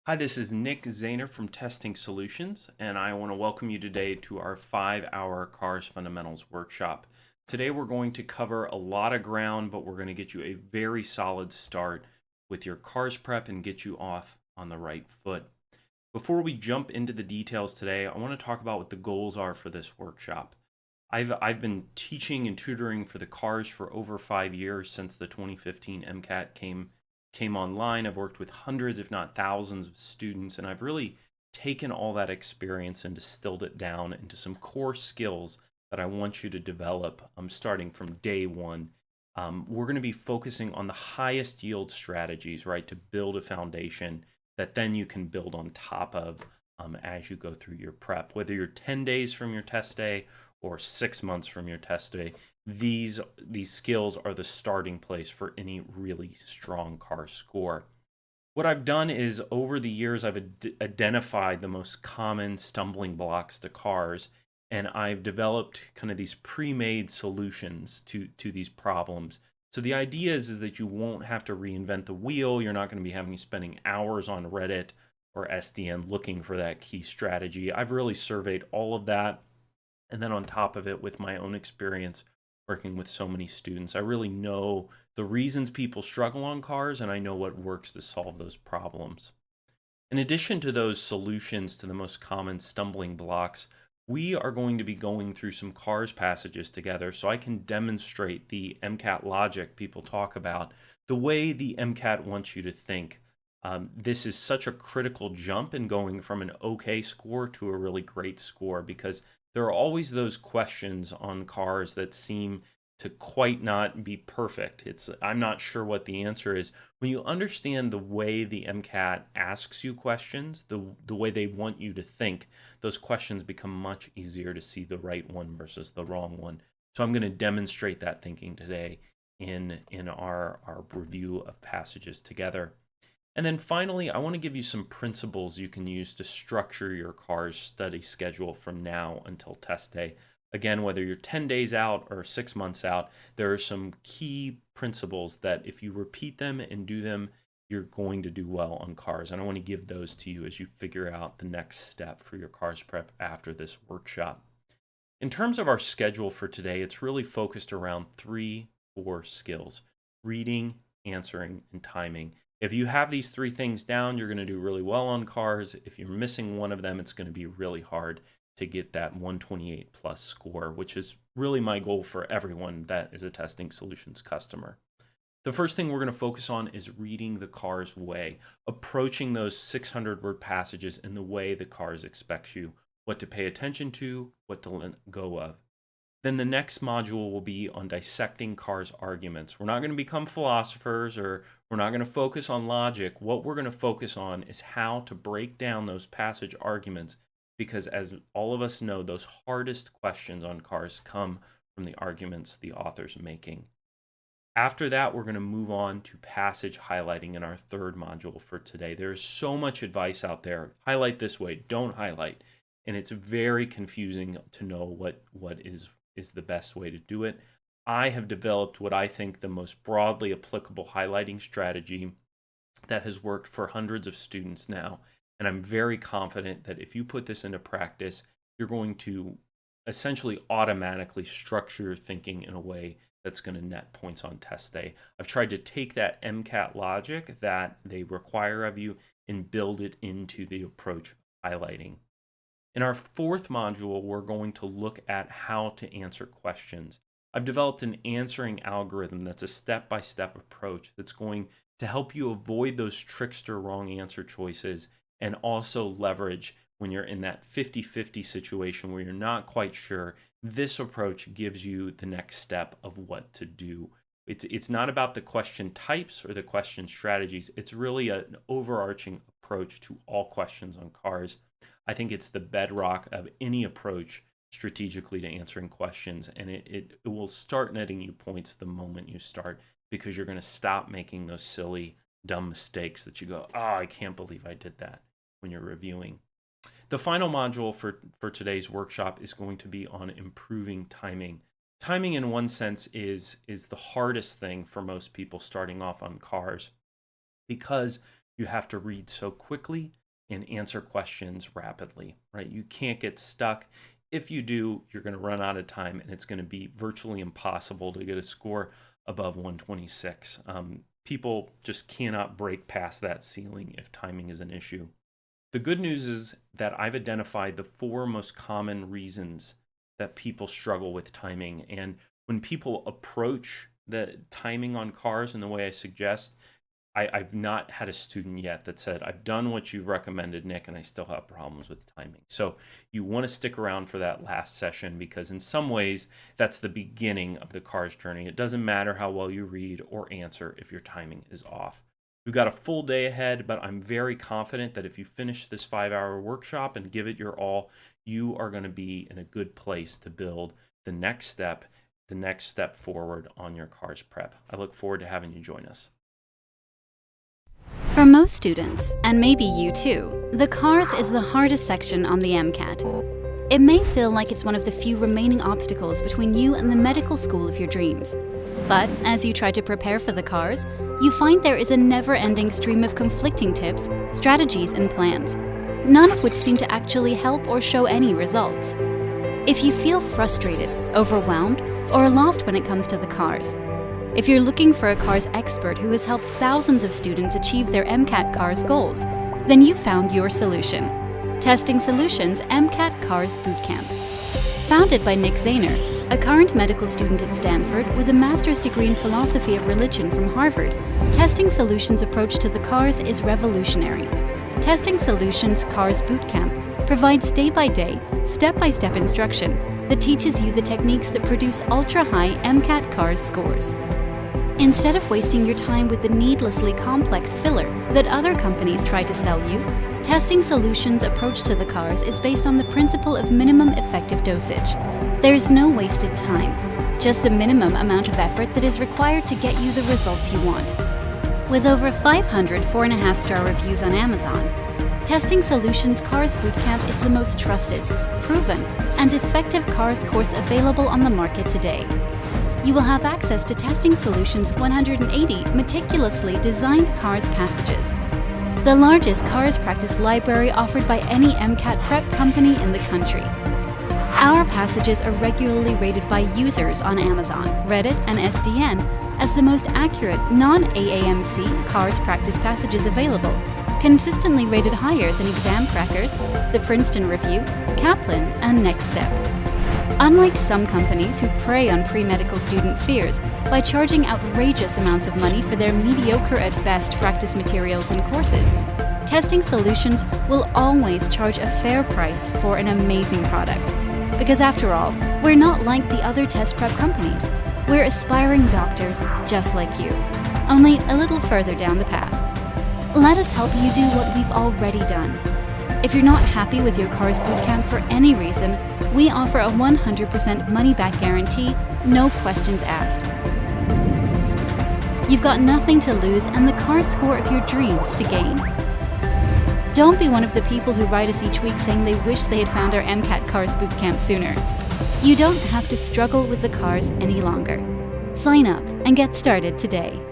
Hi, this is Nick Zehner from Testing Solutions, and I want to welcome you today to our 5-hour Cars Fundamentals workshop. Today we're going to cover a lot of ground, but we're going to get you a very solid start with your cars prep and get you off on the right foot. Before we jump into the details today, I want to talk about what the goals are for this workshop. I've been teaching and tutoring for the cars for over 5 years since the 2015 MCAT came online. I've worked with hundreds, if not thousands, of students, and I've really taken all that experience and distilled it down into some core skills that I want you to develop starting from day one. We're going to be focusing on the highest yield strategies, right, to build a foundation that then you can build on top of as you go through your prep. Whether you're 10 days from your test day or 6 months from your test day, these skills are the starting place for any really strong car score. What I've done is over the years I've identified the most common stumbling blocks to cars, and I've developed kind of these pre-made solutions to these problems. So the idea is that you won't have to reinvent the wheel. You're not going to be having spending hours on Reddit or SDN looking for that key strategy. I've really surveyed all of that, and then on top of it, with my own experience working with so many students, I really know the reasons people struggle on cars, and I know what works to solve those problems. In addition to those solutions to the most common stumbling blocks, we are going to be going through some cars passages together so I can demonstrate the MCAT logic people talk about, the way the MCAT wants you to think. This is such a critical jump in going from an okay score to a really great score, because there are always those questions on cars that seem to quite not be perfect. I'm not sure what the answer is. When you understand the way the MCAT asks you questions, the way they want you to think, those questions become much easier to see the right one versus the wrong one. So I'm going to demonstrate that thinking today in our review of passages together. And then finally, I want to give you some principles you can use to structure your car's study schedule from now until test day. Again, whether you're 10 days out or 6 months out, there are some key principles that if you repeat them and do them, you're going to do well on cars. And I want to give those to you as you figure out the next step for your cars prep after this workshop. In terms of our schedule for today, it's really focused around three core skills: reading, answering, and timing. If you have these three things down, you're going to do really well on cars. If you're missing one of them, it's going to be really hard to get that 128 plus score, which is really my goal for everyone that is a Testing Solutions customer. The first thing we're going to focus on is reading the car's way, approaching those 600-word passages in the way the cars expects you, what to pay attention to, what to let go of. Then the next module will be on dissecting cars' arguments. We're not going to become philosophers, or we're not going to focus on logic. What we're going to focus on is how to break down those passage arguments, because as all of us know, those hardest questions on cars come from the arguments the author's making. After that, we're going to move on to passage highlighting in our third module for today. There is so much advice out there. Highlight this way, don't highlight. And it's very confusing to know what is the best way to do it. I have developed what I think the most broadly applicable highlighting strategy that has worked for hundreds of students now. And I'm very confident that if you put this into practice, you're going to essentially automatically structure your thinking in a way that's going to net points on test day. I've tried to take that MCAT logic that they require of you and build it into the approach of highlighting. In our fourth module, we're going to look at how to answer questions. I've developed an answering algorithm that's a step-by-step approach that's going to help you avoid those trickster wrong answer choices, and also leverage when you're in that 50-50 situation where you're not quite sure. This approach gives you the next step of what to do. It's not about the question types or the question strategies. It's really an overarching approach to all questions on cars. I think it's the bedrock of any approach strategically to answering questions, and it will start netting you points the moment you start, because you're going to stop making those silly, dumb mistakes that you go, oh, I can't believe I did that when you're reviewing. The final module for today's workshop is going to be on improving timing. Timing, in one sense, is the hardest thing for most people starting off on cars, because You have to read so quickly and answer questions rapidly, right? You can't get stuck. If you do, you're going to run out of time, and it's going to be virtually impossible to get a score above 126. People just cannot break past that ceiling if timing is an issue. The good news is that I've identified the 4 most common reasons that people struggle with timing. And when people approach the timing on cars in the way I suggest, I've not had a student yet that said, I've done what you've recommended, Nick, and I still have problems with timing. So you want to stick around for that last session, because in some ways, that's the beginning of the cars journey. It doesn't matter how well you read or answer if your timing is off. We've got a full day ahead, but I'm very confident that if you finish this 5-hour workshop and give it your all, you are going to be in a good place to build the next step forward on your cars prep. I look forward to having you join us. For most students, and maybe you too, the cars is the hardest section on the MCAT. It may feel like it's one of the few remaining obstacles between you and the medical school of your dreams. But as you try to prepare for the cars, you find there is a never-ending stream of conflicting tips, strategies, and plans, none of which seem to actually help or show any results. If you feel frustrated, overwhelmed, or lost when it comes to the cars, if you're looking for a cars expert who has helped thousands of students achieve their MCAT cars goals, then you found your solution. Testing Solutions MCAT Cars Bootcamp. Founded by Nick Zehner, a current medical student at Stanford with a master's degree in philosophy of religion from Harvard, Testing Solutions' approach to the cars is revolutionary. Testing Solutions Cars Bootcamp provides day-by-day, step-by-step instruction that teaches you the techniques that produce ultra-high MCAT cars scores. Instead of wasting your time with the needlessly complex filler that other companies try to sell you, Testing Solutions' approach to the cars is based on the principle of minimum effective dosage. There's no wasted time, just the minimum amount of effort that is required to get you the results you want. With over 500 4.5-star reviews on Amazon, Testing Solutions Cars Bootcamp is the most trusted, proven, and effective cars course available on the market today. You will have access to Testing Solutions' 180 meticulously designed cars passages, the largest cars practice library offered by any MCAT prep company in the country. Our passages are regularly rated by users on Amazon, Reddit, and SDN as the most accurate non-AAMC cars practice passages available, consistently rated higher than Exam Crackers, the Princeton Review, Kaplan, and Next Step. Unlike some companies who prey on pre-medical student fears by charging outrageous amounts of money for their mediocre at best practice materials and courses, Testing Solutions will always charge a fair price for an amazing product. Because after all, we're not like the other test prep companies. We're aspiring doctors just like you, only a little further down the path. Let us help you do what we've already done. If you're not happy with your cars bootcamp for any reason, we offer a 100% money-back guarantee, no questions asked. You've got nothing to lose and the car score of your dreams to gain. Don't be one of the people who write us each week saying they wish they had found our MCAT Cars Bootcamp sooner. You don't have to struggle with the cars any longer. Sign up and get started today.